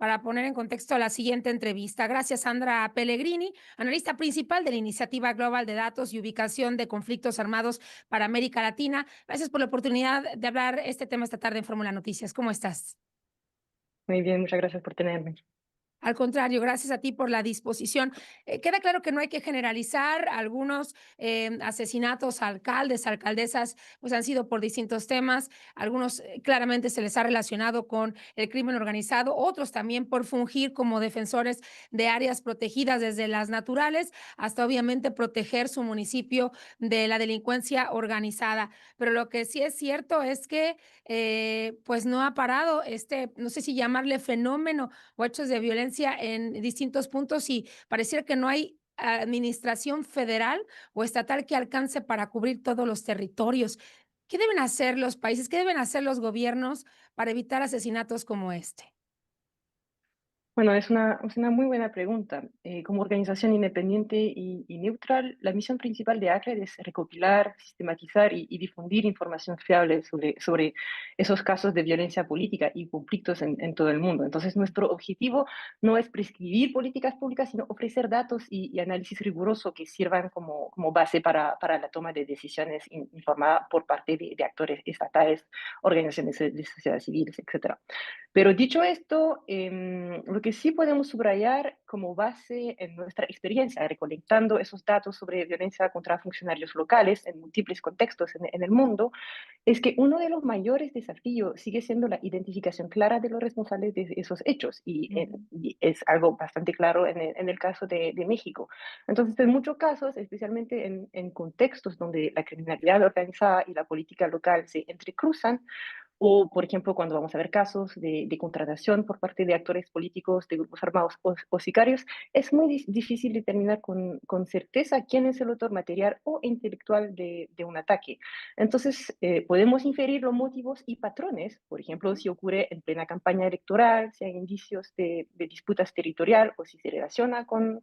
para poner en contexto la siguiente entrevista. Gracias, Sandra Pellegrini, analista principal de la Iniciativa Global de Datos y Ubicación de Conflictos Armados para América Latina. Gracias por la oportunidad de hablar este tema esta tarde en Fórmula Noticias. ¿Cómo estás? Muy bien, muchas gracias por tenerme. Al contrario, gracias a ti por la disposición. Queda claro que no hay que generalizar. Algunos asesinatos a alcaldes, alcaldesas, pues han sido por distintos temas. Algunos claramente se les ha relacionado con el crimen organizado, otros también por fungir como defensores de áreas protegidas, desde las naturales hasta obviamente proteger su municipio de la delincuencia organizada. Pero lo que sí es cierto es que pues no ha parado no sé si llamarle fenómeno o hechos de violencia en distintos puntos y pareciera que no hay administración federal o estatal que alcance para cubrir todos los territorios. ¿Qué deben hacer los países? ¿Qué deben hacer los gobiernos para evitar asesinatos como este? Bueno, es una muy buena pregunta. Como organización independiente y neutral, la misión principal de ACLED es recopilar, sistematizar y difundir información fiable sobre esos casos de violencia política y conflictos en todo el mundo. Entonces, nuestro objetivo no es prescribir políticas públicas, sino ofrecer datos y análisis riguroso que sirvan como base para la toma de decisiones informada por parte de actores estatales, organizaciones de sociedad civil, etcétera. Pero dicho esto, lo que sí podemos subrayar como base en nuestra experiencia recolectando esos datos sobre violencia contra funcionarios locales en múltiples contextos en el mundo, es que uno de los mayores desafíos sigue siendo la identificación clara de los responsables de esos hechos, Ujú. y es algo bastante claro en el caso de México. Entonces, en muchos casos, especialmente en contextos donde la criminalidad organizada y la política local se entrecruzan, o, por ejemplo, cuando vamos a ver casos de contratación por parte de actores políticos, de grupos armados o sicarios, es muy difícil determinar con certeza quién es el autor material o intelectual de un ataque. Entonces, podemos inferir los motivos y patrones, por ejemplo, si ocurre en plena campaña electoral, si hay indicios de disputas territorial o si se relaciona con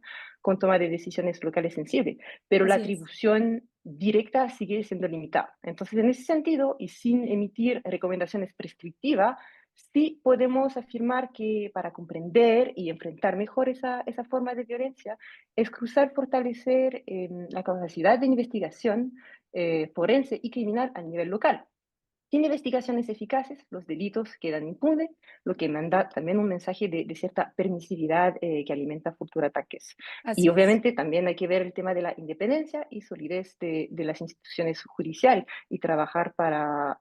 toma de decisiones locales sensibles, pero la Así es. atribución directa sigue siendo limitada. Entonces, en ese sentido, y sin emitir recomendaciones prescriptivas, sí podemos afirmar que para comprender y enfrentar mejor esa forma de violencia, es crucial fortalecer la capacidad de investigación forense y criminal a nivel local. Sin investigaciones eficaces, los delitos quedan impunes, lo que manda también un mensaje de cierta permisividad que alimenta futuros ataques. Y Así es. obviamente también hay que ver el tema de la independencia y solidez de las instituciones judiciales y trabajar para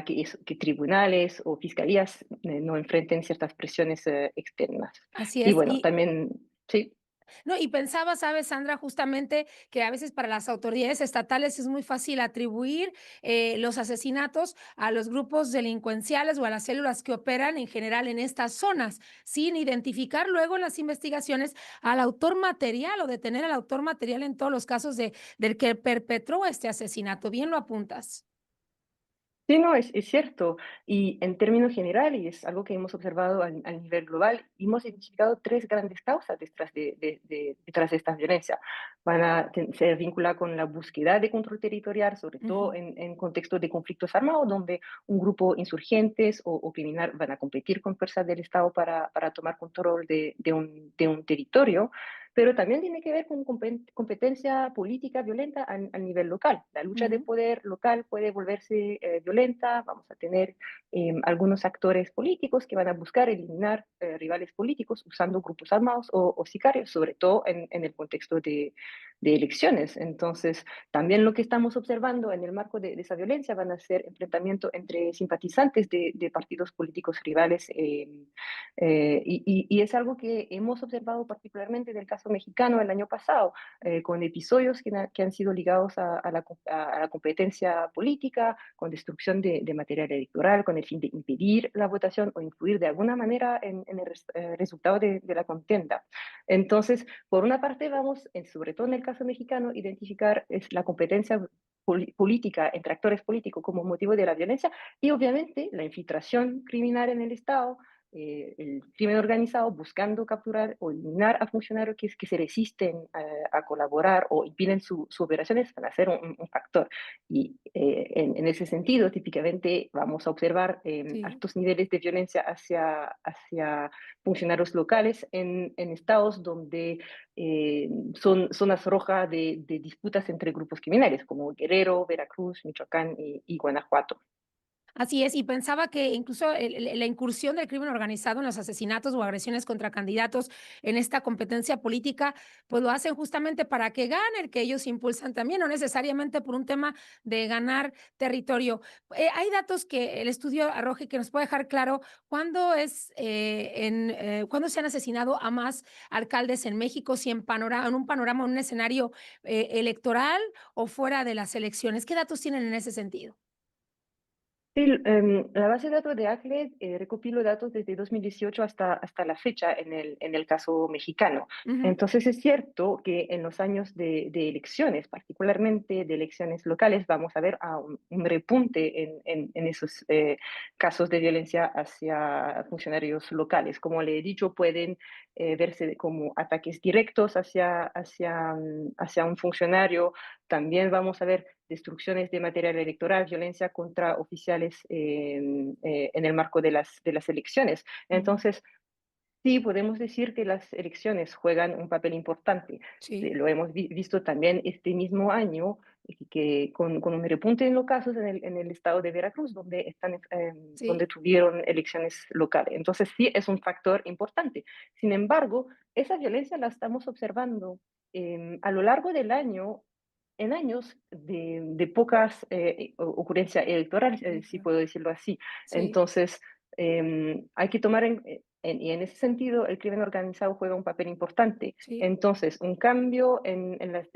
que tribunales o fiscalías no enfrenten ciertas presiones externas. Así Y es. bueno, también, sí. No, y pensaba, ¿sabes, Sandra? Justamente que a veces para las autoridades estatales es muy fácil atribuir los asesinatos a los grupos delincuenciales o a las células que operan en general en estas zonas, sin identificar luego en las investigaciones al autor material o detener al autor material en todos los casos del que perpetró este asesinato. Bien lo apuntas. Sí, no, es cierto. Y en términos generales, es algo que hemos observado a nivel global, hemos identificado tres grandes causas detrás de esta violencia. Van a ser vinculadas con la búsqueda de control territorial, sobre todo Ujú. en contextos de conflictos armados, donde un grupo insurgentes o criminal van a competir con fuerzas del Estado para tomar control de un territorio, pero también tiene que ver con competencia política violenta al nivel local. La lucha de Ujú. poder local puede volverse violenta, vamos a tener algunos actores políticos que van a buscar eliminar rivales políticos usando grupos armados o sicarios, sobre todo en el contexto de elecciones. Entonces, también lo que estamos observando en el marco de esa violencia van a ser enfrentamientos entre simpatizantes de partidos políticos rivales, y es algo que hemos observado particularmente en el caso mexicano el año pasado, con episodios que han sido ligados a la competencia política, con destrucción de material electoral, con el fin de impedir la votación o influir de alguna manera en el resultado de la contienda. Entonces, por una parte, vamos, sobre todo en el caso mexicano, identificar la competencia política entre actores políticos como motivo de la violencia y obviamente la infiltración criminal en el Estado, el crimen organizado buscando capturar o eliminar a funcionarios que se resisten a colaborar o impiden sus operaciones van a ser un factor. Y en ese sentido, típicamente vamos a observar Sí. altos niveles de violencia hacia funcionarios locales en estados donde son zonas rojas de disputas entre grupos criminales, como Guerrero, Veracruz, Michoacán y Guanajuato. Así es, y pensaba que incluso la incursión del crimen organizado en los asesinatos o agresiones contra candidatos en esta competencia política, pues lo hacen justamente para que gane el que ellos impulsan también, no necesariamente por un tema de ganar territorio. Hay datos que el estudio arroja y que nos puede dejar claro cuándo se han asesinado a más alcaldes en México, si en un panorama, en un escenario electoral o fuera de las elecciones. ¿Qué datos tienen en ese sentido? Sí, la base de datos de ACLED recopiló datos desde 2018 hasta la fecha en el caso mexicano. Ujú. Entonces es cierto que en los años de elecciones, particularmente de elecciones locales, vamos a ver un repunte en esos casos de violencia hacia funcionarios locales. Como le he dicho, pueden verse como ataques directos hacia un funcionario. También vamos a ver destrucciones de material electoral, violencia contra oficiales en el marco de las elecciones. Ujú. Entonces, sí, podemos decir que las elecciones juegan un papel importante. Sí, Lo hemos visto también este mismo año, que con un repunte en los casos en el estado de Veracruz, donde sí, tuvieron elecciones locales. Entonces, sí, es un factor importante. Sin embargo, esa violencia la estamos observando a lo largo del año en años de pocas ocurrencias electorales, si electoral. puedo decirlo así. Sí, Entonces, hay que tomar y en ese sentido el crimen organizado juega un papel importante. sí, Entonces, un cambio en las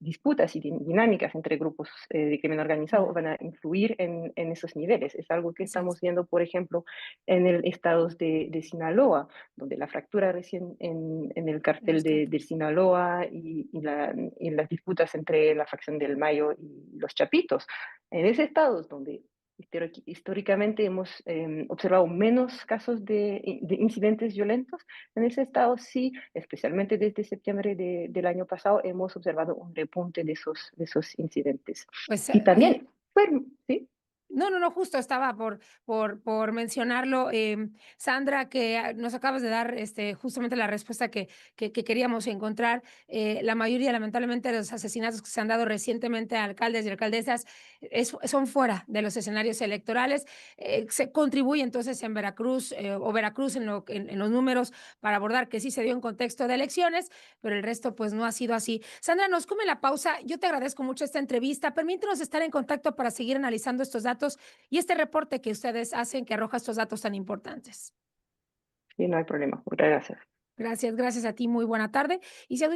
disputas y dinámicas entre grupos de crimen organizado ya, van a influir en esos niveles. Es algo que así es. estamos viendo, por ejemplo, en el estado de Sinaloa, donde la fractura recién en el En cartel los de cárteles. Sinaloa y las disputas entre la facción del Mayo y los Chapitos. En ese estado donde históricamente hemos observado menos casos de incidentes violentos, en ese estado sí, especialmente desde septiembre del año pasado, hemos observado un repunte de esos incidentes. Pues, Y también, bueno, sí, no, no, no, justo estaba por mencionarlo, Sandra, que nos acabas de dar justamente la respuesta que queríamos encontrar. La mayoría, lamentablemente, de los asesinatos que se han dado recientemente a alcaldes y alcaldesas son fuera de los escenarios electorales. Se contribuye entonces en Veracruz o Veracruz en los números para abordar que sí se dio en contexto de elecciones, pero el resto pues no ha sido así. Sandra, nos come la pausa. Yo te agradezco mucho esta entrevista. Permítenos estar en contacto para seguir analizando estos datos y este reporte que ustedes hacen que arroja estos datos tan importantes. sí, no hay problema. Muchas gracias. Gracias, gracias a ti. Muy buena tarde. Y si